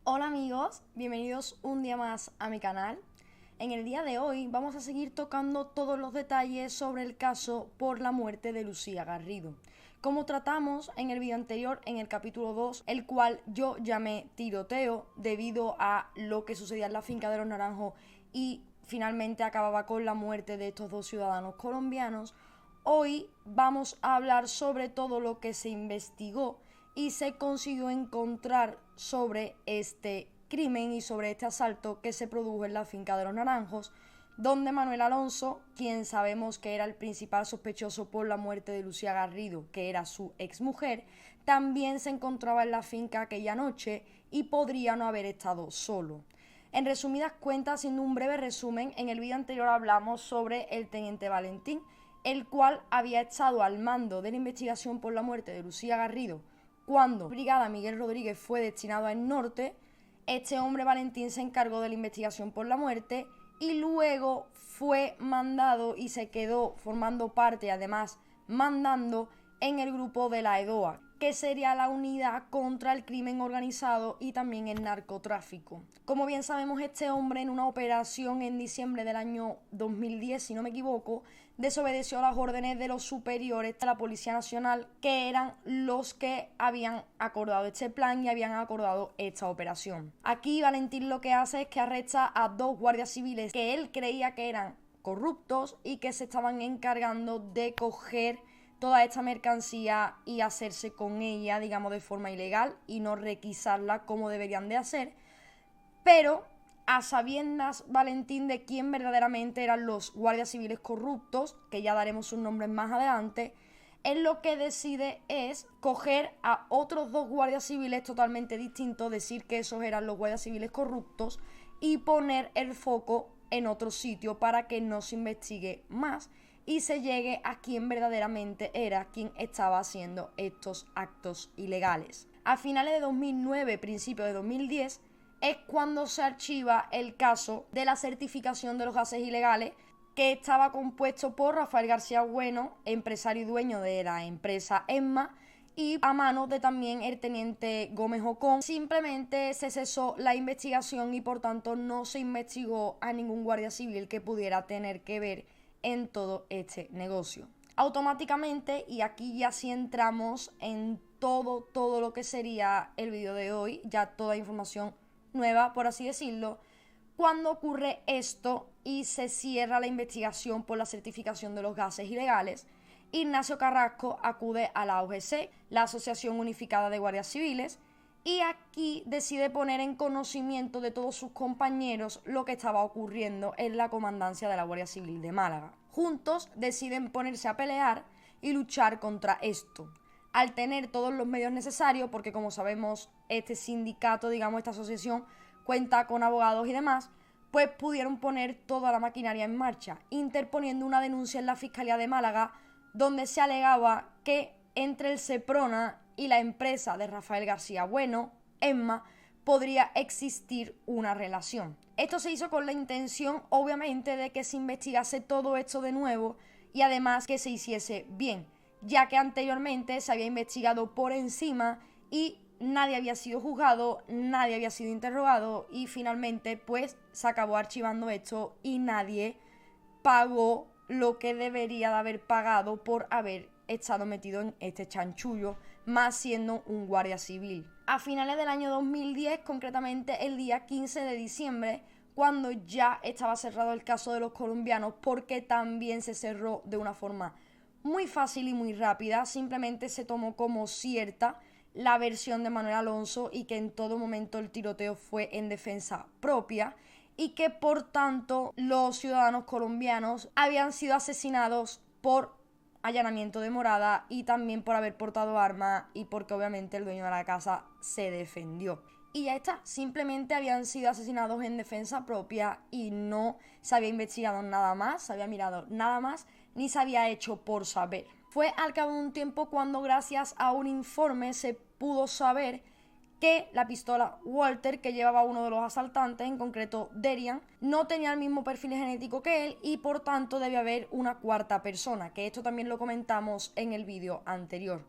Hola amigos, bienvenidos un día más a mi canal. En el día de hoy vamos a seguir tocando todos los detalles sobre el caso por la muerte de Lucía Garrido. Como tratamos en el video anterior, en el capítulo 2, el cual yo llamé tiroteo debido a lo que sucedía en la finca de los Naranjos y finalmente acababa con la muerte de estos dos ciudadanos colombianos, hoy vamos a hablar sobre todo lo que se investigó y se consiguió encontrar sobre este crimen y sobre este asalto que se produjo en la finca de los Naranjos, donde Manuel Alonso, quien sabemos que era el principal sospechoso por la muerte de Lucía Garrido, que era su exmujer, también se encontraba en la finca aquella noche y podría no haber estado solo. En resumidas cuentas, siendo un breve resumen, en el vídeo anterior hablamos sobre el teniente Valentín, el cual había estado al mando de la investigación por la muerte de Lucía Garrido cuando Brigada Miguel Rodríguez fue destinado al norte. Este hombre Valentín se encargó de la investigación por la muerte y luego fue mandado y se quedó formando parte, además mandando en el grupo de la EDOA, que sería la unidad contra el crimen organizado y también el narcotráfico. Como bien sabemos, este hombre en una operación en diciembre del año 2010, si no me equivoco, desobedeció las órdenes de los superiores de la Policía Nacional, que eran los que habían acordado este plan y habían acordado esta operación. Aquí Valentín lo que hace es que arresta a dos guardias civiles que él creía que eran corruptos y que se estaban encargando de coger toda esta mercancía y hacerse con ella, digamos, de forma ilegal y no requisarla como deberían de hacer, pero a sabiendas Valentín de quién verdaderamente eran los guardias civiles corruptos, que ya daremos sus nombres más adelante, él lo que decide es coger a otros dos guardias civiles totalmente distintos, decir que esos eran los guardias civiles corruptos y poner el foco en otro sitio para que no se investigue más y se llegue a quien verdaderamente era quien estaba haciendo estos actos ilegales. A finales de 2009, principios de 2010, es cuando se archiva el caso de la certificación de los gases ilegales, que estaba compuesto por Rafael García Bueno, empresario y dueño de la empresa ESMA, y a mano de también el teniente Gómez Ocón. Simplemente se cesó la investigación y por tanto no se investigó a ningún guardia civil que pudiera tener que ver en todo este negocio. Automáticamente, y aquí ya sí entramos en todo lo que sería el vídeo de hoy, ya toda información nueva, por así decirlo, cuando ocurre esto y se cierra la investigación por la certificación de los gases ilegales, Ignacio Carrasco acude a la AUGC, la Asociación Unificada de Guardias Civiles, y aquí decide poner en conocimiento de todos sus compañeros lo que estaba ocurriendo en la comandancia de la Guardia Civil de Málaga. Juntos deciden ponerse a pelear y luchar contra esto. Al tener todos los medios necesarios, porque como sabemos este sindicato, digamos esta asociación, cuenta con abogados y demás, pues pudieron poner toda la maquinaria en marcha, interponiendo una denuncia en la Fiscalía de Málaga donde se alegaba que entre el Seprona y la empresa de Rafael García Bueno, ESMA, podría existir una relación. Esto se hizo con la intención, obviamente, de que se investigase todo esto de nuevo y además que se hiciese bien, ya que anteriormente se había investigado por encima y nadie había sido juzgado, nadie había sido interrogado y finalmente pues se acabó archivando esto y nadie pagó lo que debería de haber pagado por haber estado metido en este chanchullo, más siendo un guardia civil. A finales del año 2010, concretamente el día 15 de diciembre, cuando ya estaba cerrado el caso de los colombianos, porque también se cerró de una forma muy fácil y muy rápida, simplemente se tomó como cierta la versión de Manuel Alonso y que en todo momento el tiroteo fue en defensa propia y que por tanto los ciudadanos colombianos habían sido asesinados por allanamiento de morada y también por haber portado armas y porque obviamente el dueño de la casa se defendió. Y ya está, simplemente habían sido asesinados en defensa propia y no se había investigado nada más, se había mirado nada más, ni se había hecho por saber. Fue al cabo de un tiempo cuando gracias a un informe se pudo saber que la pistola Walter que llevaba uno de los asaltantes, en concreto Derian, no tenía el mismo perfil genético que él y por tanto debe haber una cuarta persona, que esto también lo comentamos en el vídeo anterior.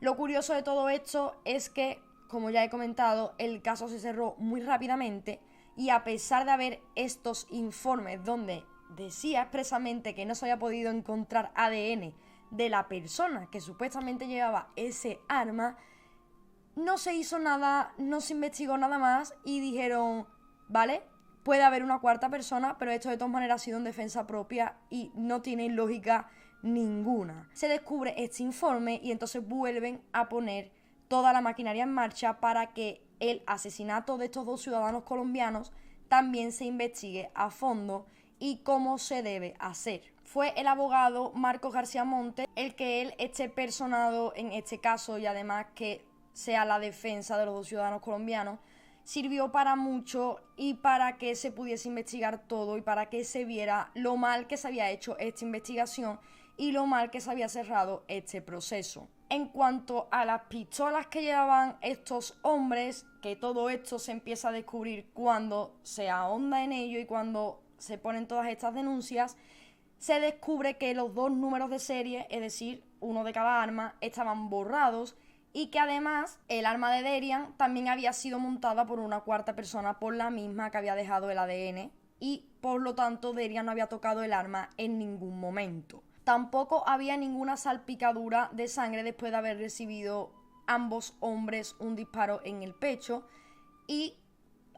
Lo curioso de todo esto es que como ya he comentado, el caso se cerró muy rápidamente y a pesar de haber estos informes donde decía expresamente que no se había podido encontrar ADN de la persona que supuestamente llevaba ese arma, no se hizo nada, no se investigó nada más y dijeron, vale, puede haber una cuarta persona, pero esto de todas maneras ha sido en defensa propia y no tiene lógica ninguna. Se descubre este informe y entonces vuelven a poner toda la maquinaria en marcha para que el asesinato de estos 2 ciudadanos colombianos también se investigue a fondo y cómo se debe hacer. Fue el abogado Marcos García Montes el que él esté personado en este caso y además que sea la defensa de los 2 ciudadanos colombianos, sirvió para mucho y para que se pudiese investigar todo y para que se viera lo mal que se había hecho esta investigación y lo mal que se había cerrado este proceso. En cuanto a las pistolas que llevaban estos hombres, que todo esto se empieza a descubrir cuando se ahonda en ello y cuando se ponen todas estas denuncias, se descubre que los 2 números de serie, es decir, uno de cada arma, estaban borrados y que además el arma de Derian también había sido montada por una cuarta persona, por la misma que había dejado el ADN y por lo tanto Derian no había tocado el arma en ningún momento. Tampoco había ninguna salpicadura de sangre después de haber recibido ambos hombres un disparo en el pecho y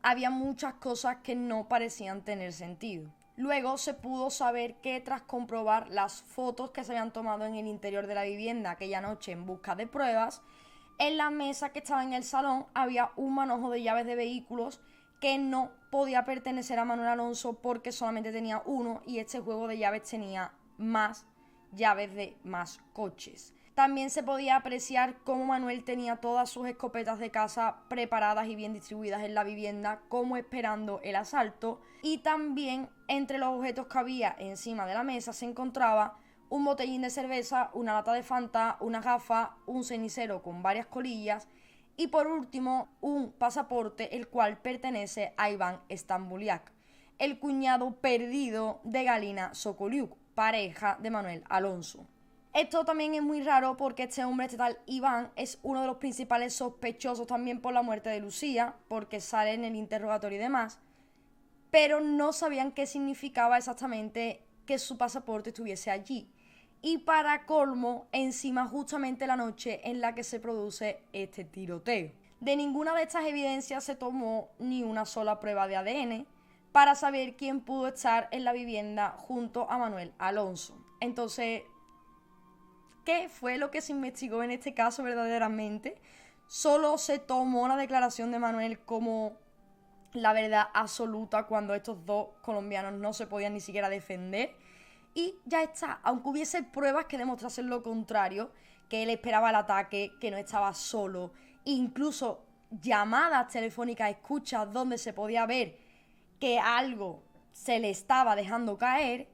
había muchas cosas que no parecían tener sentido. Luego se pudo saber que tras comprobar las fotos que se habían tomado en el interior de la vivienda aquella noche en busca de pruebas, en la mesa que estaba en el salón había un manojo de llaves de vehículos que no podía pertenecer a Manuel Alonso porque solamente tenía uno y este juego de llaves tenía más llaves de más coches. También se podía apreciar cómo Manuel tenía todas sus escopetas de caza preparadas y bien distribuidas en la vivienda, como esperando el asalto. Y también entre los objetos que había encima de la mesa se encontraba un botellín de cerveza, una lata de Fanta, una gafa, un cenicero con varias colillas y por último un pasaporte el cual pertenece a Iván Stambuliak, el cuñado perdido de Galina Sokoliuk, pareja de Manuel Alonso. Esto también es muy raro porque este hombre, este tal Iván, es uno de los principales sospechosos también por la muerte de Lucía, porque sale en el interrogatorio y demás, pero no sabían qué significaba exactamente que su pasaporte estuviese allí. Y para colmo, encima justamente la noche en la que se produce este tiroteo. De ninguna de estas evidencias se tomó ni una sola prueba de ADN para saber quién pudo estar en la vivienda junto a Manuel Alonso. Entonces, ¿qué fue lo que se investigó en este caso verdaderamente? Solo se tomó la declaración de Manuel como la verdad absoluta cuando estos 2 colombianos no se podían ni siquiera defender. Y ya está, aunque hubiese pruebas que demostrasen lo contrario, que él esperaba el ataque, que no estaba solo, incluso llamadas telefónicas, escuchas donde se podía ver que algo se le estaba dejando caer,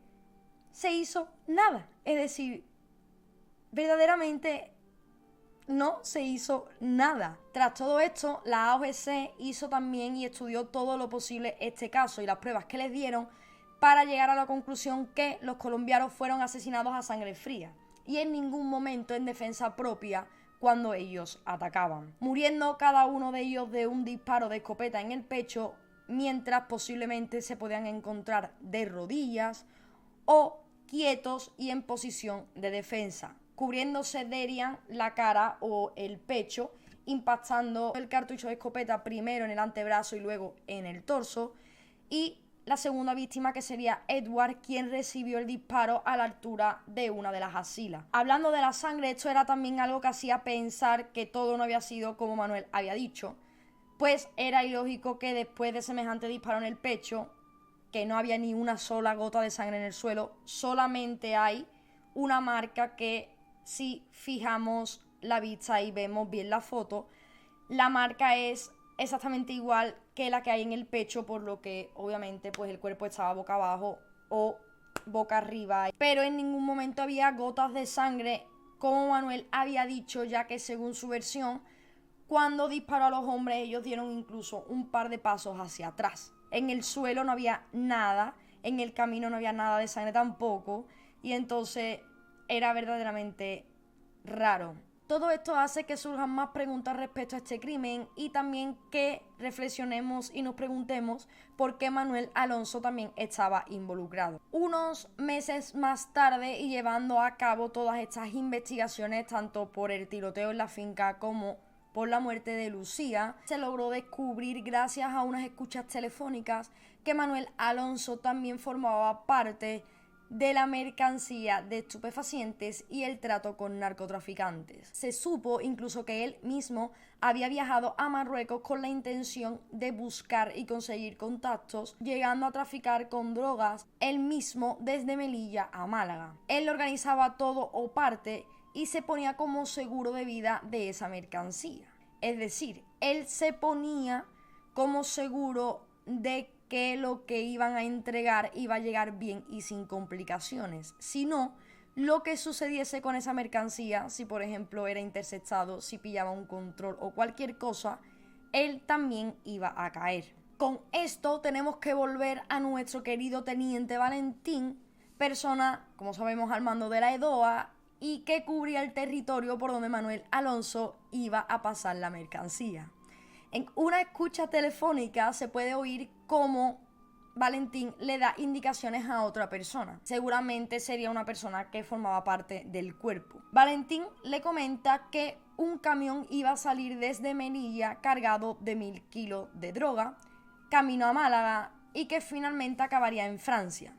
se hizo nada. Es decir, verdaderamente no se hizo nada. Tras todo esto, la AOGC hizo también y estudió todo lo posible este caso y las pruebas que les dieron para llegar a la conclusión que los colombianos fueron asesinados a sangre fría y en ningún momento en defensa propia cuando ellos atacaban, muriendo cada uno de ellos de un disparo de escopeta en el pecho, mientras posiblemente se podían encontrar de rodillas o quietos y en posición de defensa, cubriéndose Derian la cara o el pecho, impactando el cartucho de escopeta primero en el antebrazo y luego en el torso, y la segunda víctima, que sería Edward, quien recibió el disparo a la altura de una de las axilas. Hablando de la sangre, esto era también algo que hacía pensar que todo no había sido como Manuel había dicho, pues era ilógico que después de semejante disparo en el pecho, que no había ni una sola gota de sangre en el suelo, solamente hay una marca que, si fijamos la vista y vemos bien la foto, la marca es exactamente igual que la que hay en el pecho, por lo que obviamente pues el cuerpo estaba boca abajo o boca arriba, pero en ningún momento había gotas de sangre como Manuel había dicho, ya que según su versión, cuando disparó a los hombres ellos dieron incluso un par de pasos hacia atrás. En el suelo no había nada, en el camino no había nada de sangre tampoco, y entonces era verdaderamente raro. Todo esto hace que surjan más preguntas respecto a este crimen y también que reflexionemos y nos preguntemos por qué Manuel Alonso también estaba involucrado. Unos meses más tarde y llevando a cabo todas estas investigaciones, tanto por el tiroteo en la finca como por la muerte de Lucía, se logró descubrir gracias a unas escuchas telefónicas que Manuel Alonso también formaba parte de la mercancía de estupefacientes y el trato con narcotraficantes. Se supo incluso que él mismo había viajado a Marruecos con la intención de buscar y conseguir contactos, llegando a traficar con drogas él mismo desde Melilla a Málaga. Él organizaba todo o parte y se ponía como seguro de vida de esa mercancía. Es decir, él se ponía como seguro de que lo que iban a entregar iba a llegar bien y sin complicaciones. Si no, lo que sucediese con esa mercancía, si por ejemplo era interceptado, si pillaba un control o cualquier cosa, él también iba a caer. Con esto tenemos que volver a nuestro querido teniente Valentín, persona, como sabemos, al mando de la EDOA y que cubría el territorio por donde Manuel Alonso iba a pasar la mercancía. En una escucha telefónica se puede oír cómo Valentín le da indicaciones a otra persona. Seguramente sería una persona que formaba parte del cuerpo. Valentín le comenta que un camión iba a salir desde Melilla cargado de 1000 kilos de droga, camino a Málaga y que finalmente acabaría en Francia.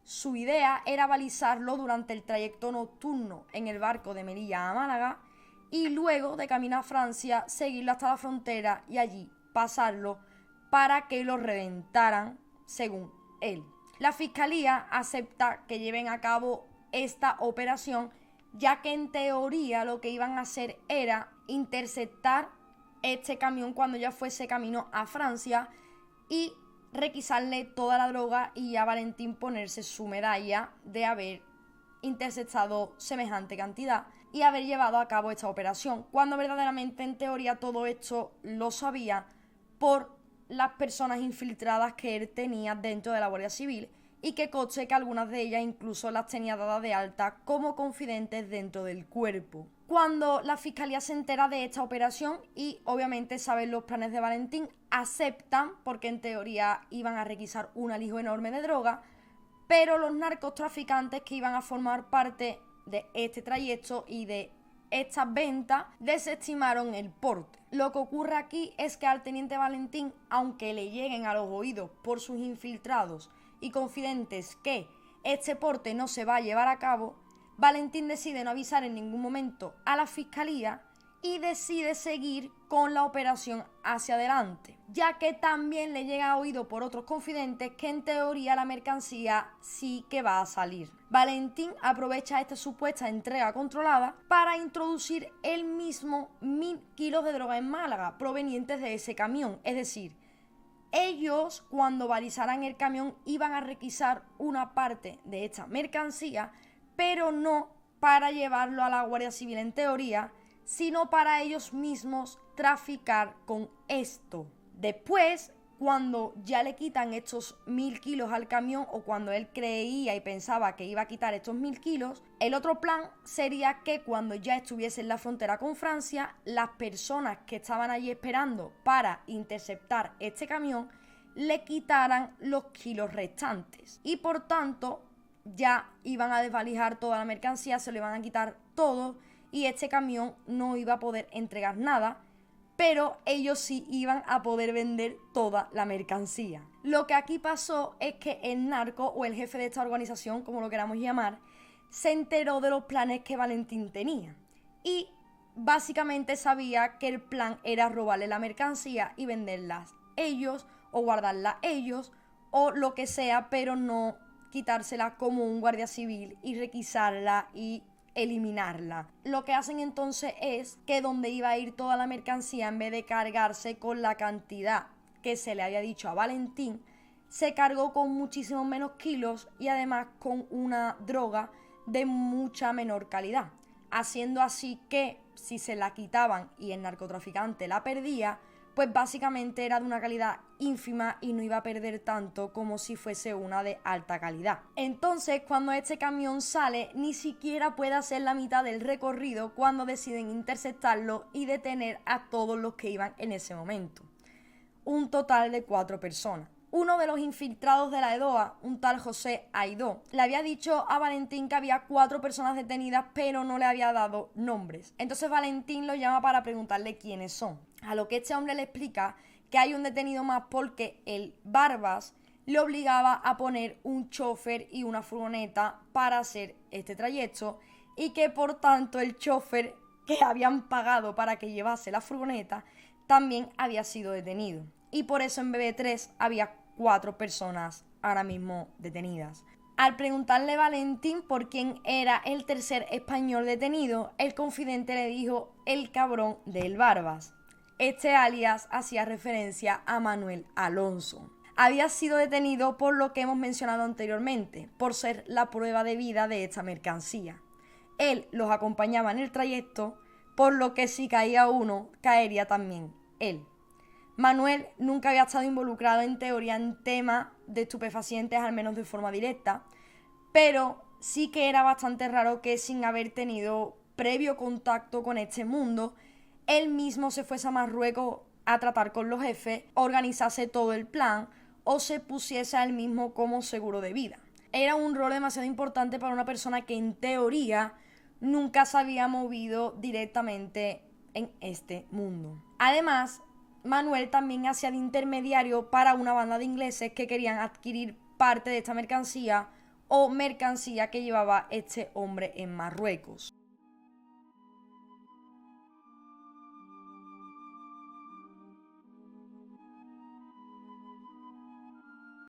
Su idea era balizarlo durante el trayecto nocturno en el barco de Melilla a Málaga y luego de camino a Francia seguirlo hasta la frontera y allí pasarlo para que lo reventaran, según él. La fiscalía acepta que lleven a cabo esta operación, ya que en teoría lo que iban a hacer era interceptar este camión cuando ya fuese camino a Francia y requisarle toda la droga y a Valentín ponerse su medalla de haber interceptado semejante cantidad y haber llevado a cabo esta operación, cuando verdaderamente en teoría todo esto lo sabía por las personas infiltradas que él tenía dentro de la Guardia Civil y que conste que algunas de ellas incluso las tenía dadas de alta como confidentes dentro del cuerpo. Cuando la fiscalía se entera de esta operación y obviamente saben los planes de Valentín, aceptan, porque en teoría iban a requisar un alijo enorme de droga, pero los narcotraficantes que iban a formar parte de este trayecto y de estas ventas desestimaron el porte. Lo que ocurre aquí es que al teniente Valentín, aunque le lleguen a los oídos por sus infiltrados y confidentes que este porte no se va a llevar a cabo, Valentín decide no avisar en ningún momento a la fiscalía y decide seguir con la operación hacia adelante, ya que también le llega a oído por otros confidentes que en teoría la mercancía sí que va a salir. Valentín aprovecha esta supuesta entrega controlada para introducir él mismo 1000 kilos de droga en Málaga provenientes de ese camión, es decir, ellos cuando balizaran el camión iban a requisar una parte de esta mercancía, pero no para llevarlo a la Guardia Civil en teoría, sino para ellos mismos traficar con esto. Después, cuando ya le quitan estos 1000 kilos al camión o cuando él creía y pensaba que iba a quitar estos 1000 kilos, el otro plan sería que cuando ya estuviese en la frontera con Francia, las personas que estaban allí esperando para interceptar este camión le quitaran los kilos restantes y por tanto ya iban a desvalijar toda la mercancía, se lo iban a quitar todo y este camión no iba a poder entregar nada, pero ellos sí iban a poder vender toda la mercancía. Lo que aquí pasó es que el narco o el jefe de esta organización, como lo queramos llamar, se enteró de los planes que Valentín tenía y básicamente sabía que el plan era robarle la mercancía y venderlas ellos o guardarla ellos o lo que sea, pero no quitársela como un guardia civil y requisarla y eliminarla. Lo que hacen entonces es que donde iba a ir toda la mercancía, en vez de cargarse con la cantidad que se le había dicho a Valentín, se cargó con muchísimos menos kilos y además con una droga de mucha menor calidad, haciendo así que si se la quitaban y el narcotraficante la perdía, pues básicamente era de una calidad ínfima y no iba a perder tanto como si fuese una de alta calidad. Entonces, cuando este camión sale, ni siquiera puede hacer la mitad del recorrido cuando deciden interceptarlo y detener a todos los que iban en ese momento. Un total de 4 personas. Uno de los infiltrados de la EDOA, un tal José Aidó, le había dicho a Valentín que había 4 personas detenidas, pero no le había dado nombres. Entonces Valentín lo llama para preguntarle quiénes son. A lo que este hombre le explica que hay un detenido más porque el Barbas le obligaba a poner un chofer y una furgoneta para hacer este trayecto y que por tanto el chofer que habían pagado para que llevase la furgoneta también había sido detenido. Y por eso en BB3 había 4 personas ahora mismo detenidas. Al preguntarle a Valentín por quién era el tercer español detenido, el confidente le dijo el cabrón del Barbas. Este alias hacía referencia a Manuel Alonso. Había sido detenido por lo que hemos mencionado anteriormente, por ser la prueba de vida de esta mercancía. Él los acompañaba en el trayecto, por lo que si caía uno, caería también él. Manuel nunca había estado involucrado en teoría en temas de estupefacientes, al menos de forma directa, pero sí que era bastante raro que sin haber tenido previo contacto con este mundo, él mismo se fuese a Marruecos a tratar con los jefes, organizase todo el plan o se pusiese a él mismo como seguro de vida. Era un rol demasiado importante para una persona que en teoría nunca se había movido directamente en este mundo. Además, Manuel también hacía de intermediario para una banda de ingleses que querían adquirir parte de esta mercancía o mercancía que llevaba este hombre en Marruecos.